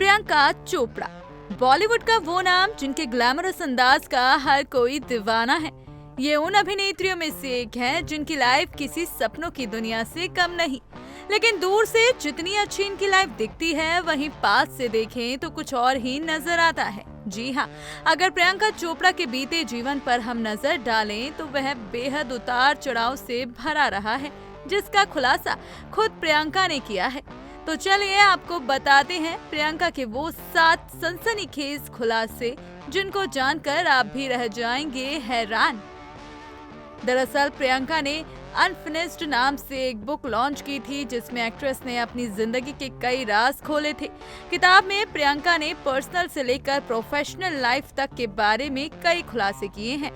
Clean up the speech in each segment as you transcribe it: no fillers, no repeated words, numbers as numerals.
प्रियंका चोपड़ा बॉलीवुड का वो नाम जिनके ग्लैमरस अंदाज का हर कोई दीवाना है। ये उन अभिनेत्रियों में से एक है जिनकी लाइफ किसी सपनों की दुनिया से कम नहीं। लेकिन दूर से जितनी अच्छी इनकी लाइफ दिखती है, वहीं पास से देखें तो कुछ और ही नजर आता है। जी हाँ, अगर प्रियंका चोपड़ा के बीते जीवन पर हम नजर डालें तो वह बेहद उतार चढ़ाव से भरा रहा है, जिसका खुलासा खुद प्रियंका ने किया है। तो चलिए आपको बताते हैं प्रियंका के वो 7 सनसनीखेज खुलासे, जिनको जानकर आप भी रह जाएंगे हैरान। दरअसल प्रियंका ने अनफिनिश्ड नाम से एक बुक लॉन्च की थी, जिसमें एक्ट्रेस ने अपनी जिंदगी के कई राज खोले थे। किताब में प्रियंका ने पर्सनल से लेकर प्रोफेशनल लाइफ तक के बारे में कई खुलासे किए हैं।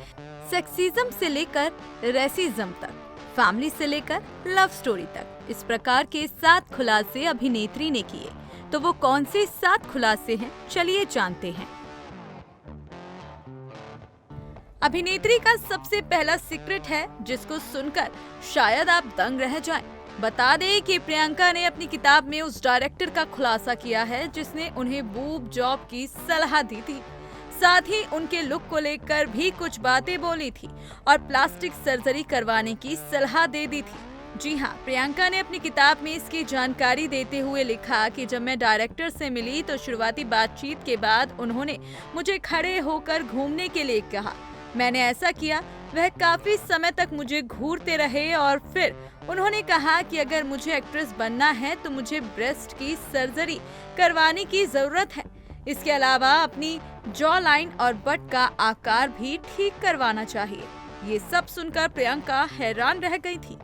सेक्सिज्म से लेकर रेसिज्म तक, फैमिली से लेकर लव स्टोरी तक, इस प्रकार के 7 खुलासे अभिनेत्री ने किए। तो वो कौन से 7 खुलासे हैं, चलिए जानते हैं। अभिनेत्री का सबसे पहला सीक्रेट है, जिसको सुनकर शायद आप दंग रह जाएं। बता दें कि प्रियंका ने अपनी किताब में उस डायरेक्टर का खुलासा किया है जिसने उन्हें बूब जॉब की सलाह दी थी। साथ ही उनके लुक को लेकर भी कुछ बातें बोली थी और प्लास्टिक सर्जरी करवाने की सलाह दे दी थी। जी हाँ, प्रियंका ने अपनी किताब में इसकी जानकारी देते हुए लिखा कि जब मैं डायरेक्टर से मिली तो शुरुआती बातचीत के बाद उन्होंने मुझे खड़े होकर घूमने के लिए कहा। मैंने ऐसा किया। वह काफी समय तक मुझे घूरते रहे और फिर उन्होंने कहा कि अगर मुझे एक्ट्रेस बनना है तो मुझे ब्रेस्ट की सर्जरी करवाने की जरूरत है। इसके अलावा अपनी जॉ लाइन और बट का आकार भी ठीक करवाना चाहिए। ये सब सुनकर प्रियंका हैरान रह गई थी।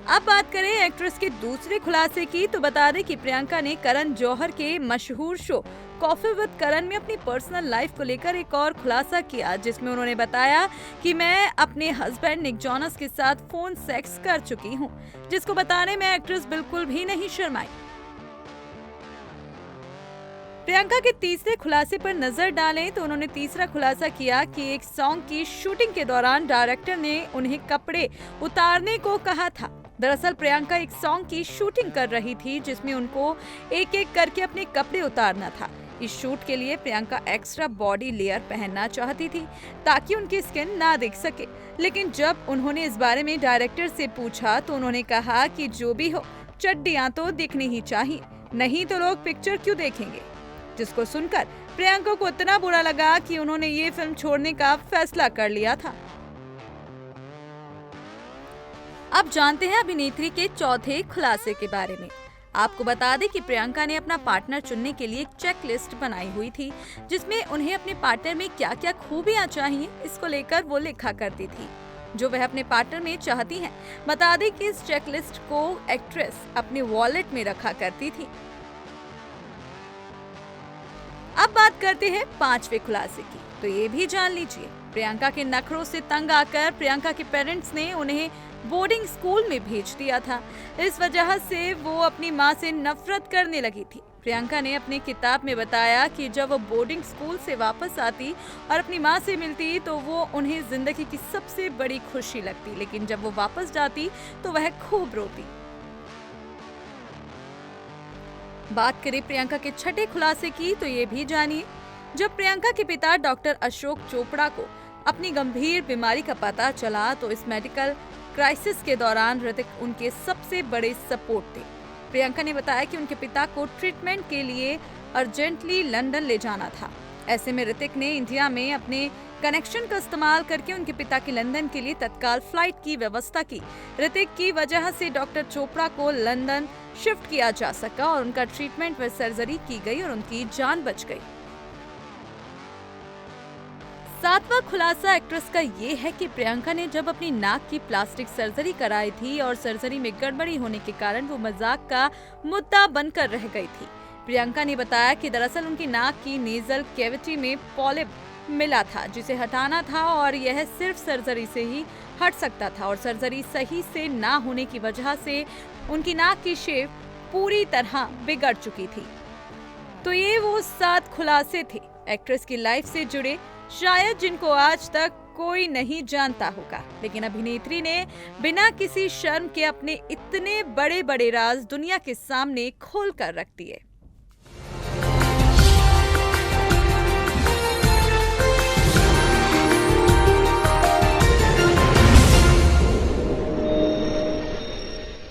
अब बात करें एक्ट्रेस के दूसरे खुलासे की, तो बता दें कि प्रियंका ने करण जौहर के मशहूर शो कॉफी विद करण में अपनी पर्सनल लाइफ को लेकर एक और खुलासा किया, जिसमें उन्होंने बताया कि मैं अपने हस्बैंड निक जोनस के साथ फोन सेक्स कर चुकी हूं, जिसको बताने में एक्ट्रेस बिल्कुल भी नहीं शर्माई। प्रियंका के तीसरे खुलासे पर नजर डालें तो उन्होंने तीसरा खुलासा किया कि एक सॉन्ग की शूटिंग के दौरान डायरेक्टर ने उन्हें कपड़े उतारने को कहा था। दरअसल प्रियंका एक सॉन्ग की शूटिंग कर रही थी, जिसमें उनको एक एक करके अपने कपड़े उतारना था। इस शूट के लिए प्रियंका एक्स्ट्रा बॉडी लेयर पहनना चाहती थी ताकि उनकी स्किन ना दिख सके। लेकिन जब उन्होंने इस बारे में डायरेक्टर से पूछा तो उन्होंने कहा कि जो भी हो, चड्डियां तो दिखनी ही चाहिए, नहीं तो लोग पिक्चर क्यों देखेंगे। जिसको सुनकर प्रियंका को इतना बुरा लगा कि उन्होंने ये फिल्म छोड़ने का फैसला कर लिया था। अब जानते हैं अभिनेत्री के चौथे खुलासे के बारे में। आपको बता दें कि प्रियंका ने अपना पार्टनर चुनने के लिए एक चेक लिस्ट बनाई हुई थी, जिसमें उन्हें अपने पार्टनर में क्या क्या खूबियां चाहिए, इसको लेकर वो लिखा करती थी जो वह अपने पार्टनर में चाहती हैं। बता दें कि इस चेक लिस्ट को एक्ट्रेस अपने वॉलेट में रखा करती थी। अब बात करते हैं 5वें खुलासे की, तो ये भी जान लीजिए। प्रियंका के नखरों से तंग आकर प्रियंका के पेरेंट्स ने उन्हें बोर्डिंग स्कूल में भेज दिया था। इस वजह से वो अपनी माँ से नफरत करने लगी थी। प्रियंका ने अपनी किताब में बताया कि जब वो बोर्डिंग स्कूल से वापस आती और अपनी माँ से मिलती तो वो उन्हें जिंदगी की सबसे बड़ी खुशी लगती, लेकिन जब वो वापस जाती तो वह खूब रोती। बात करें प्रियंका के छठे खुलासे की, तो ये भी जानिए। जब प्रियंका के पिता डॉक्टर अशोक चोपड़ा को अपनी गंभीर बीमारी का पता चला तो इस मेडिकल क्राइसिस के दौरान ऋतिक उनके सबसे बड़े सपोर्ट थे। प्रियंका ने बताया कि उनके पिता को ट्रीटमेंट के लिए अर्जेंटली लंदन ले जाना था। ऐसे में ऋतिक ने इंडिया में अपने कनेक्शन का इस्तेमाल करके उनके पिता की लंदन के लिए तत्काल फ्लाइट की व्यवस्था की। ऋतिक की वजह से डॉक्टर चोपड़ा को लंदन शिफ्ट किया जा सका और उनका ट्रीटमेंट व सर्जरी की गई और उनकी जान बच गई। 7वां खुलासा एक्ट्रेस का ये है कि प्रियंका ने जब अपनी नाक की प्लास्टिक सर्जरी कराई थी और सर्जरी में गड़बड़ी होने के कारण वो मजाक का मुद्दा बनकर रह गई थी। प्रियंका ने बताया कि दरअसल उनकी नाक की नेजल कैविटी में पॉलिप मिला था, जिसे हटाना था और यह सिर्फ सर्जरी से ही हट सकता था और सर्जरी सही से ना होने की वजह से उनकी नाक की शेप पूरी तरह बिगड़ चुकी थी। तो ये वो 7 खुलासे थे एक्ट्रेस की लाइफ से जुड़े, शायद जिनको आज तक कोई नहीं जानता होगा, लेकिन अभिनेत्री ने बिना किसी शर्म के अपने इतने बड़े बड़े राज दुनिया के सामने खोल कर रख दिए।